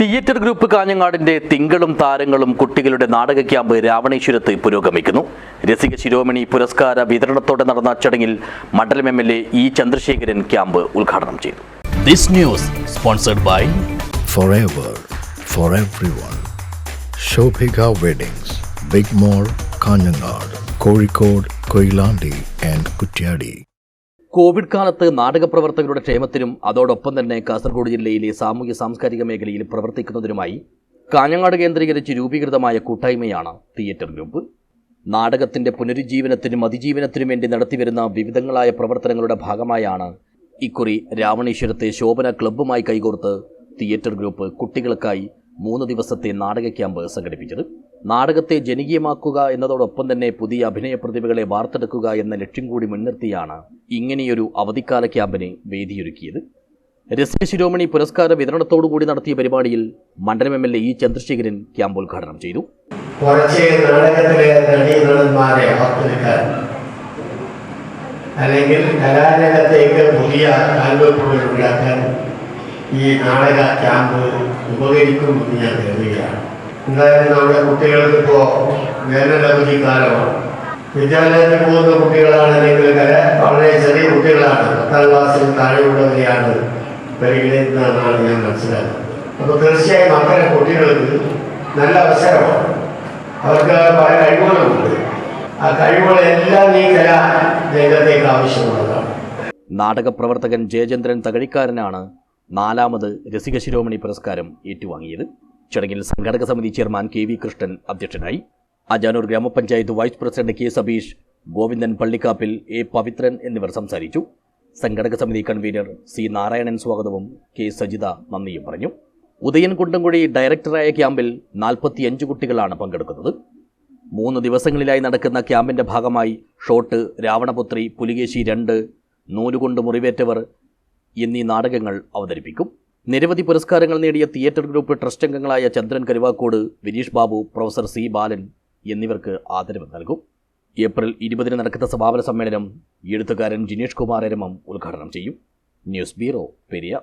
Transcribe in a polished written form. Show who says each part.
Speaker 1: Theatre group കാഞ്ഞങ്ങാടിന്റെ തിങ്കളും താരങ്ങളും കുട്ടികളുടെ നാടക ക്യാമ്പ് രാവണേശ്വരത്ത് പുരോഗമിക്കുന്നു. രസിക ശിരോമണി പുരസ്കാര വിതരണത്തോടെ നടന്ന ചടങ്ങിൽ മണ്ഡലം എം.എൽ.എ. ഇ. ചന്ദ്രശേഖരൻ ക്യാമ്പ് ഉദ്ഘാടനം ചെയ്തു.
Speaker 2: This news sponsored by
Speaker 3: Forever for everyone. Shobhika Weddings, Big Mall, Kanjangad, Kozhikode, Koilandi and Kutyadi.
Speaker 1: Covid കാലത്ത് നാടക പ്രവർത്തകരുടെ ക്ഷേമത്തിനും അതോടൊപ്പം തന്നെ കാസർഗോഡ് ജില്ലയിലെ സാമൂഹ്യ സാംസ്കാരിക മേഖലയിൽ പ്രവർത്തിക്കുന്നതിനുമായി കാഞ്ഞങ്ങാട് കേന്ദ്രീകരിച്ച് രൂപീകൃതമായ കൂട്ടായ്മയാണ് തിയേറ്റർ ഗ്രൂപ്പ്. നാടകത്തിന്റെ പുനരുജ്ജീവനത്തിനും അതിജീവനത്തിനും വേണ്ടി നടത്തിവരുന്ന വിവിധങ്ങളായ പ്രവർത്തനങ്ങളുടെ ഭാഗമായാണ് ഇക്കുറി രാവണേശ്വരത്തെ ശോഭന ക്ലബ്ബുമായി കൈകോർത്ത് തിയേറ്റർ ഗ്രൂപ്പ് കുട്ടികൾക്കായി 3 ദിവസത്തെ നാടക ക്യാമ്പ് സംഘടിപ്പിച്ചത്. നാടകത്തെ ജനകീയമാക്കുക എന്നതോടൊപ്പം തന്നെ പുതിയ അഭിനയ പ്രതിഭകളെ വാർത്തെടുക്കുക എന്ന ലക്ഷ്യം കൂടി മുൻനിർത്തിയാണ് ഇങ്ങനെയൊരു അവധിക്കാല ക്യാമ്പിന് വേദിയൊരുക്കിയത്. രസിക ശിരോമണി പുരസ്കാര വിതരണത്തോടുകൂടി നടത്തിയ പരിപാടിയിൽ മണ്ഡലം എം.എൽ.എ. ഇ. ചന്ദ്രശേഖരൻ ക്യാമ്പ് ഉദ്ഘാടനം ചെയ്തു.
Speaker 4: കുറച്ച് നാടകത്തിലെ നടീനടന്മാരെ വാർത്തെടുക്കാൻ അല്ലെങ്കിൽ കലാരംഗത്തേക്ക് പുതിയ കാൽവെപ്പുകൾ ഉണ്ടാക്കാൻ ഈ നാടക ക്യാമ്പ് ഉപകരിക്കുമെന്ന് ഞാൻ കരുതുകയാണ്. എന്തായാലും നമ്മുടെ കുട്ടികൾക്ക് ഇപ്പോൾ വേനലവധി കാലമാണ്. വിദ്യാലയത്തിൽ പോകുന്ന കുട്ടികളാണെങ്കിൽ വളരെ ചെറിയ കുട്ടികളാണ്, 10ാം ക്ലാസ്സിൽ താഴെയുള്ളവരെയാണ് പരിഗണിക്കുന്നതെന്നാണ് ഞാൻ മനസ്സിലാക്കുന്നത്. അപ്പോൾ തീർച്ചയായും അത്തരം കുട്ടികൾക്ക് നല്ല അവസരമാണ്. അവർക്ക് പല കഴിവുകളുമുണ്ട്. ആ കഴിവുകളെല്ലാം ഈ കലാ രംഗത്തേക്ക് ആവശ്യമുള്ളതാണ്.
Speaker 1: നാടക പ്രവർത്തകൻ ജയചന്ദ്രൻ തകഴിക്കാരനാണ് 4ാമത് രസിക ശിരോമണി പുരസ്കാരം ഏറ്റുവാങ്ങിയത്. ചടങ്ങിൽ സംഘാടക സമിതി ചെയർമാൻ കെ വി കൃഷ്ണൻ അധ്യക്ഷനായി. അജാനൂർ ഗ്രാമപഞ്ചായത്ത് vice president K Sabeesh, Govindan Pallikkappil, A Pavithran എന്നിവർ സംസാരിച്ചു. സംഘാടക സമിതി കൺവീനർ സി നാരായണൻ സ്വാഗതവും കെ സജിത നന്ദിയും പറഞ്ഞു. ഉദയൻ കുണ്ടംകുഴി ഡയറക്ടറായ ക്യാമ്പിൽ 45 കുട്ടികളാണ് പങ്കെടുക്കുന്നത്. 3 ദിവസങ്ങളിലായി നടക്കുന്ന ക്യാമ്പിന്റെ ഭാഗമായി ഷോട്ട്, രാവണപുത്രി, പുലികേശി 2, നൂലുകൊണ്ട് മുറിവേറ്റവർ എന്നീ നാടകങ്ങൾ അവതരിപ്പിക്കും. നിരവധി പുരസ്കാരങ്ങൾ നേടിയ തിയേറ്റർ ഗ്രൂപ്പ് ട്രസ്റ്റ് അംഗങ്ങളായ ചന്ദ്രൻ കരുവാക്കോട്, വിനീഷ് ബാബു, പ്രൊഫസർ സി ബാലൻ എന്നിവർക്ക് ആദരവ് നൽകും. ഏപ്രിൽ 20 നടക്കുന്ന സമാപന സമ്മേളനം എഴുത്തുകാരൻ ജിനേഷ് കുമാർ എരമം ഉദ്ഘാടനം ചെയ്യും. News bureau, Periya.